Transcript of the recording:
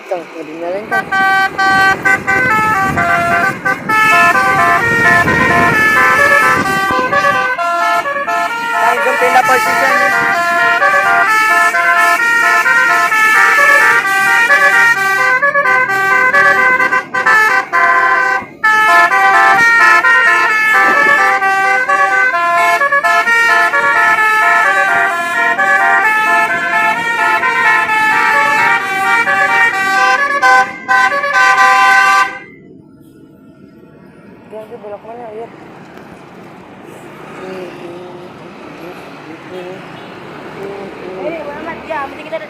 Kang, kedengaran Kang. Kang, ganti na position niya. Gago, bulak mo na, ayun. Eh, wala man. Ya, mending kita